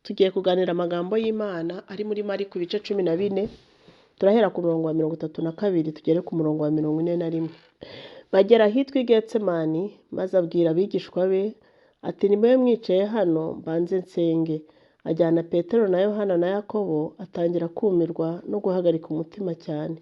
Tugiye kuganira amagambo y'Imana ari muri Mariko ibice 14, turahera ku murongo wa 32 tugere ku murongo wa 41. Bagera ahitwa i Getsemani, maze abwira abigishwa be ati nimube mwicaye hano mbanze nsenge. Ajyana Petero na Yohana na Yakobo, atangira kumirwa no guhagarika umutima cyane.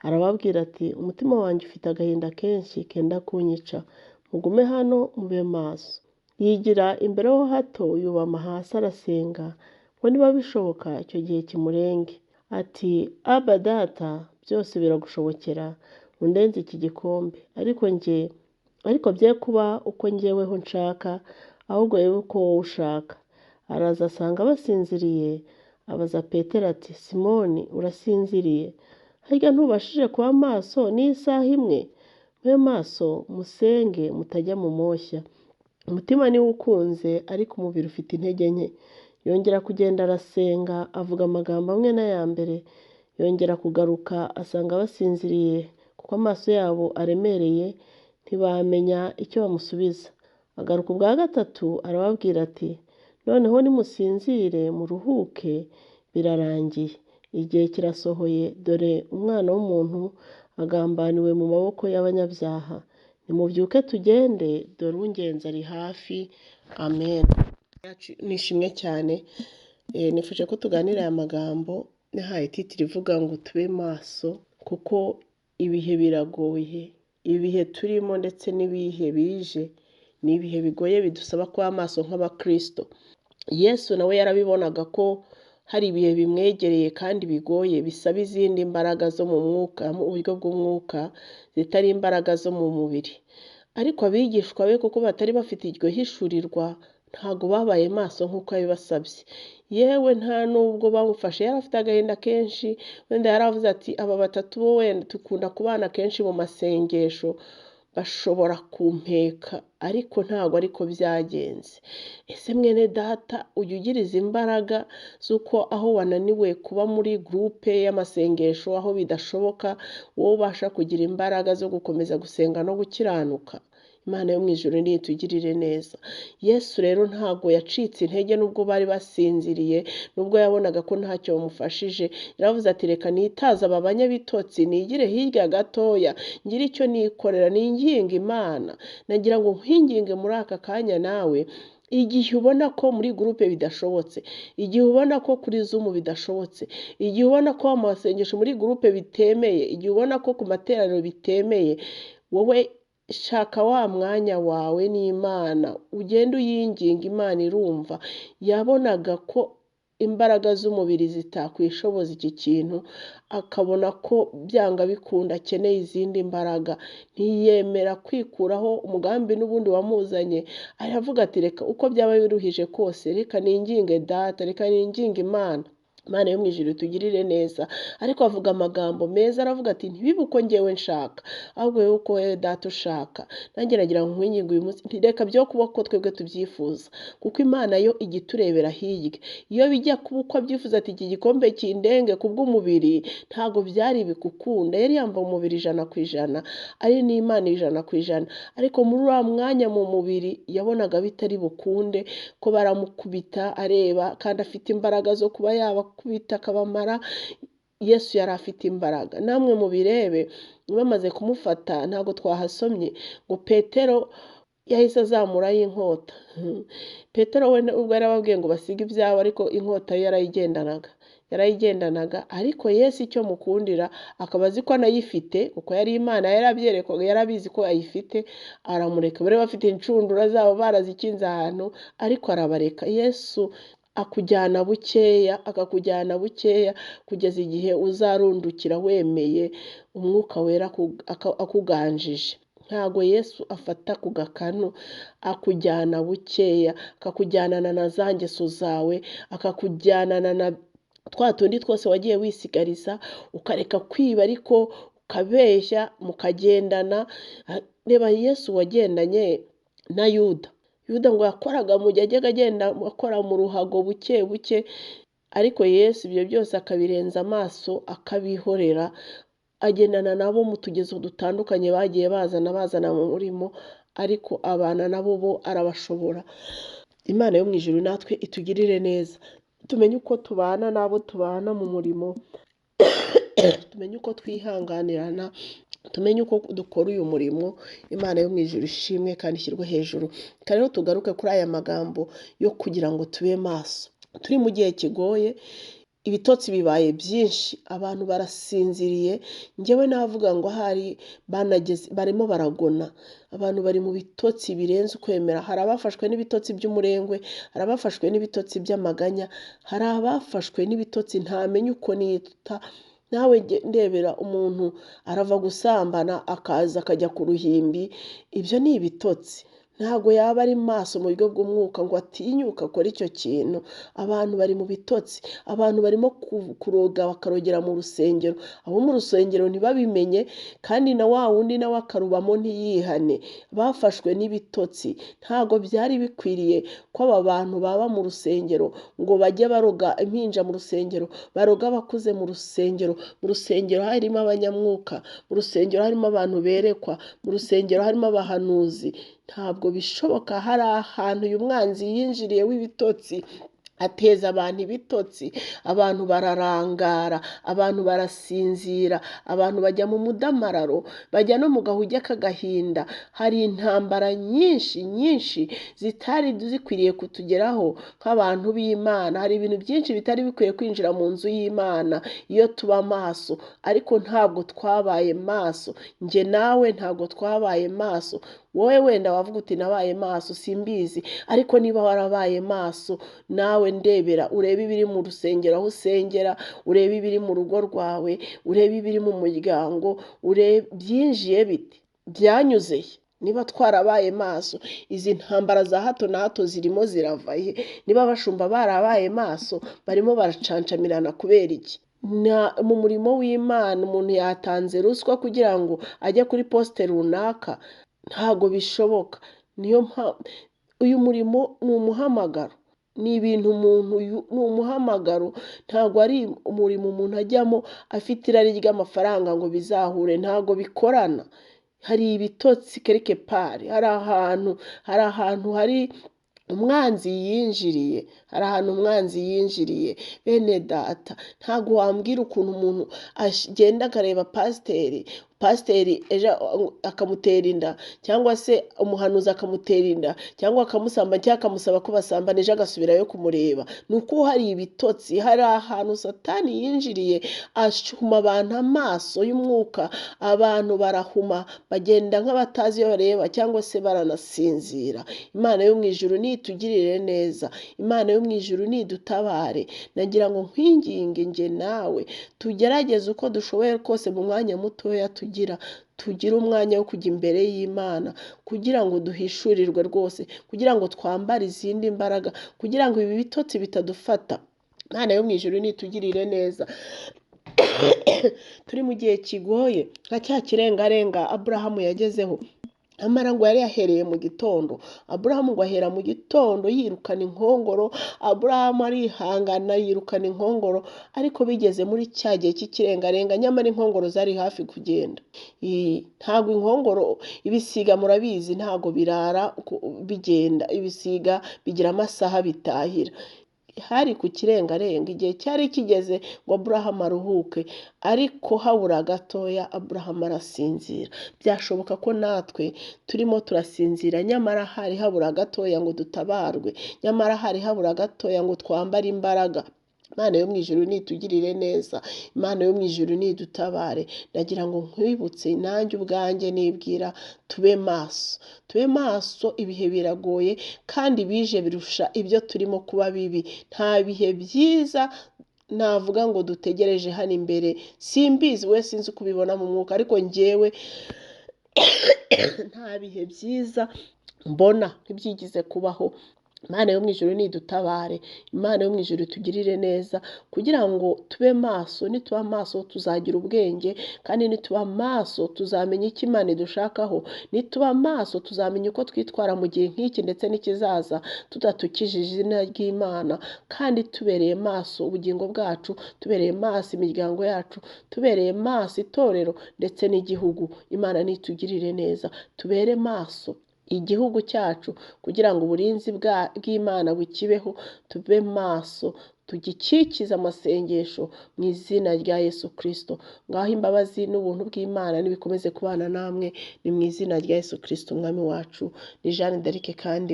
Arababwira ati umutima wanjye ufite agahinda kenshi kenda kunyica, mugume hano mube maso. Yigira imbere ho hato, yubama hasi arasenga ngo niba bishoboka icyo gihe kimurenge. Ati Aba Data, byose biragushobokera, undenze iki gikombe, ariko bye kuba uko njyeweho nshaka, ahubwo yewe uko wowe ushaka. Araza asanga basinziriye, abaza Petero ati Simoni, urasinziriye? Harya ntubashije kuba maso n'isaha imwe? Mube maso musenge mutajya mu moshya. Umutima niwo ukunze, ariko umubiri ufite intege nke. Yongera kugenda arasenga, avuga amagambo amwe n'aya mbere. Yongera kugaruka asanga basinziriye, kuko amaso yabo aremereye, ntibamenya icyo bamusubiza. Agaruka ubwa gatatu arababwira ati noneho nimusinzire muruhuke, birarangiye. Igihe kirasohoye, dore umwana w'umuntu agambaniwe mu maboko y'abanyabyaha. Nimubyuke tugende, dore ungenzi ari hafi. Amen. Nishimwe cyane. Nifuje ko tuganira aya magambo, nahaye titiri ivuga ngo tube maso, kuko ibihe biragoye. Ibihe turimo ndetse n'ibihe bije ni ibihe bigoye bidusaba kuba maso nk'abakristo. Yesu nawe yarabibonaga ko hari ibihe bimwegereye kandi bigoye, bisaba izindi mbaraga zo mu mwuka, mu buryo bw'umwuka, zitari imbaraga zo mu mubiri. Ariko abigishwa be kuko batari bafite iryo hishurirwa, ntago babaye maso nk'uko yabibasabye. Yewe nta nubwo bamufashe, yari afite agahinda kenshi. Wenda yaravuze ati aba batatu bo wenda dukunda kubana kenshi mu masengesho, bashobora kumpeka, ariko ntago ariko byagenze. Ese mwene data, ujya ugira izi imbaraga z'uko aho wananiwe kuba muri groupe y'amasengesho, aho bidashoboka, wowe ubasha kugira imbaraga zo gukomeza gusenga no gukiranuka? Imana yo mu ijuru nitugirire neza. Yesu rero ntago yacitse intege nubwo bari basinziriye, nubwo yabonaga ko ntacyo bamufashije. Yaravuze ati reka nitaza aba banyabitotsi, nigire hirya gatoya, ngire icyo nikorera, ninginga Imana. Nagira ngo nkwinginge muri aka kanya nawe, igihe ubona ko muri groupe bidashobotse, igihe ubona ko kuri Zoom bidashobotse, igihe ubona ko amasengesho muri groupe bitemeye, igihe ubona ko ku materaniro bitemeye, wowe shaka wa mwanya wawe n'Imana, ugende uyinginga. Imana irumva. Yabonaga ko imbaraga z'umubiri zitakwishoboza iki kintu, akabona ko byanga bikunda akeneye izindi mbaraga. Ntiyemera kwikuraho umugambi n'ubundi wamuzanye. Aravuga ati reka uko byaba biruhije kose, reka ninginge Data, reka ninginge Imana. Imana yo mu ijuru tugirire neza. Ariko avuga amagambo meza, aravuga ati ntibibe uko njyewe nshaka, ahubwo wowe uko wowe Data ushaka. Nanjye nagira ngo nkwinginge uyu munsi, reka byo kuba ko twebwe tubyifuza, kuko Imana yo igiturebera hirya. Iyo bijya kuba uko abyifuza ati iki gikombe kindenge kubw'umubiri, ntago byari bikukunda. Yari yambaye umubiri 100%, ari n'Imana 100%, ariko muri wa mwanya mu mubiri yabonaga bitari bukunde, ko baramukubita areba kandi afite imbaraga zo kuba kubita akabamara. Yesu yari afite imbaraga. Namwe mubirebe, bamaze kumufata ntago twahasomye ngo Petero yahise azamurayo inkota. Petero we ubwo yarababwiye ngo basige ibyabo, ariko inkota yarayigendanaga. Ariko Yesu icyo mukundira, akaba azi ko anayifite, kuko yari Imana, yarabyerekwaga, yarabizi ko ayifite. Aramureka. Bari bafite incundura zabo barazikinze ahantu, ariko arabareka. Yesu akujyana bukeya, akakujyana bukeya, kugeza igihe uzarundukira wemeye umwuka wera akuganjije. Ntago Yesu afata ku gakanu, akujyana bukeya, akakujyanana na za ngeso zawe, akakujyanana na twa tundi twose wagiye wisigariza, ukareka kwiba ariko ukabeshya, mukagendana. Reba Yesu wagendanye na Yuda ngo yakoraga mu gihe yajyaga agenda akora mu ruhago buke buke, ariko Yesu ibyo byose akabirenza amaso, akabihorera. Agendana nabo mu tugezo dutandukanye bagiye bazana mu murimo, ariko abana nabo bo arabashobora. Imana yo mu ijuru natwe itugirire neza, tumenye uko tubana n'abo tubana mu murimo, tumenye uko twihanganirana, tumenye uko dukora uyu murimo. Imana yo mu ijuru ishimwe kandi ishyirwe hejuru. Rero tugaruke kuri aya magambo yo kugira ngo tube maso. Turi mu gihe kigoye, ibitotsi bibaye byinshi, abantu barasinziriye, njyewe navuga ngo ahari barimo baragona, abantu bari mu bitotsi birenze ukwemera. Hari abafashwe n'ibitotsi by'umurengwe, hari abafashwe n'ibitotsi by'amaganya, hari abafashwe n'ibitotsi ntamenye uko nita. Nawe ndebera umuntu arava gusambana akaza akajya ku ruhimbi, ibyo ni ibitotsi. Ntabwo yaba ari maso mu buryo bw'umwuka ngo atinyuka akora icyo kintu. Abantu bari mu bitotsi, abantu barimo kuroga bakarogera mu rusengero, abo mu rusengero ntibabimenye, kandi na wa wundi nawe akarubamo ntiyihane. Bafashwe n'ibitotsi. Ntabwo byari bikwiriye ko aba bantu baba mu rusengero ngo bajye baroga impinja mu rusengero, baroga abakuze mu rusengero. Mu rusengero harimo abanyamwuka, mu rusengero harimo abantu berekwa, mu rusengero harimo abahanuzi. Ntabwo bishoboka. Hari ahantu uyu mwanzi yinjiriye w'ibitotsi, ateza abantu ibitotsi, abantu bararangara, abantu barasinzira, abantu bajya mu mudamararo, bajya no mu gahuge k'agahinda. Hari intambara nyinshi zitari zikwiriye kutugeraho nk'abantu b'Imana. Hari ibintu byinshi bitari bikwiye kwinjira mu nzu y'Imana iyo tuba maso, ariko ntabwo twabaye maso. Njye nawe ntabwo twabaye maso. Wowe wenda wavuga uti nabaye maso, simbizi, ariko niba warabaye maso, nawe ndebera urebe ibiri mu rusengero aho usengera, urebe ibiri mu rugo rwawe, urebe ibiri mu muryango, urebe byinjiye bite, byanyuzeye. Niba twarabaye maso, izi ntambara za hato na hato zirimo ziravaye. Niba abashumba barabaye maso, barimo baracancamirana kubera iki? Mu murimo w'Imana umuntu yatanze ruswa kugira ngo ajye kuri posite runaka? Ntabwo bishoboka. Niyo mpamvu uyu murimo ni umuhamagaro, ni ibintu umuntu, ni umuhamagaro. Ntabwo ari umurimo umuntu ajyamo afite irari ry'amafaranga ngo bizahure. Ntabwo bikorana. Hari ibitotsi quelque part, hari ahantu hari umwanzi yinjiriye, hari ahantu umwanzi yinjiriye. Bene data, ntabwo wambwira ukuntu umuntu agenda akareba pasiteri ejo akamutera inda, cyangwa se umuhanuzi akamutera inda, cyangwa akamusamba, cyangwa akamusaba ko basambana, ejo agasubirayo kumureba. Ni uko hari ibitotsi, hari ahantu Satani yinjiriye ashuma abantu amaso y'umwuka. Abantu barahuma, bagenda nk'abatazi iyo bareba, cyangwa se baranasinzira. Imana yo mu ijuru nitugirire neza, Imana yo mu ijuru nidutabare. Nagira ngo nkwinginge njye nawe tugerageze uko dushoboye kose mu mwanya mutoya tugire umwanya wo kujya imbere y'Imana, kugira ngo duhishurirwe rwose, kugira ngo twambare izindi mbaraga, kugira ngo ibi bitotsi bitadufata. Imana yo mu ijuru nitugirire neza. Turi mu gihe kigoye, nka cya kirengarenga Aburahamu yagezeho. Amara ngo yari yahereye mu gitondo. Aburahamu ngo ahera mu gitondo yirukana inkongoro. Aburahamu arihangana yirukana inkongoro, ariko bigeze muri cya gihe cy'ikirengarenga, nyamara inkongoro zari hafi kugenda. Ntabwo inkongoro, ibisiga murabizi ntabwo birara bigenda, ibisiga bigira amasaha bitahira. Hari ku kirengarenga, igihe cyari kigeze ngo Aburahamu aruhuke, ariko habura gatoya Aburahamu arasinzira. Byashoboka ko natwe turimo turasinzira, nyamara hari habura gatoya ngo dutabarwe, nyamara hari habura gatoya ngo twambare imbaraga. Imana yo mu ijuru nitugirire neza, Imana yo mu ijuru nidutabare. Ndagira ngo nkwibutse nanjye ubwanjye nibwira, tube maso. Ibihe biragoye kandi bije birusha ibyo turimo kuba bibi. Nta bihe byiza navuga ngo dutegereje hano imbere. Simbizi, we sinzi uko ubibona mu mwuka, ariko njyewe nta bihe byiza mbona nk'ibyigize kubaho. Imana yo mu ijuru nidutabare, Imana yo mu ijuru tugirire neza, kugira ngo tube maso. Nituba maso tuzagira ubwenge, kandi nituba maso tuzamenya icyo Imana idushakaho. Nituba maso tuzamenya uko twitwara mu gihe nk'iki ndetse n'ikizaza, tudatukije izina ry'Imana, kandi tubereye maso ubugingo bwacu, tubereye maso imiryango yacu, tubereye maso itorero ndetse n'igihugu. Imana nitugirire neza, tubere maso. igihugu cyacu kugira ngo uburinzi bw'Imana bukibeho, tube maso tugikikize amasengesho mu izina rya Yesu Kristo. Ngaho imbabazi n'ubuntu bw'Imana nibikomeze kubana namwe, ni mu izina rya Yesu Kristo umwami wacu. Ni Jeanne d'Arc kandi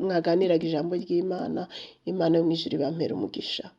mwaganiraga ijambo ry'Imana. Imana yo mu ijuru ibampere umugisha.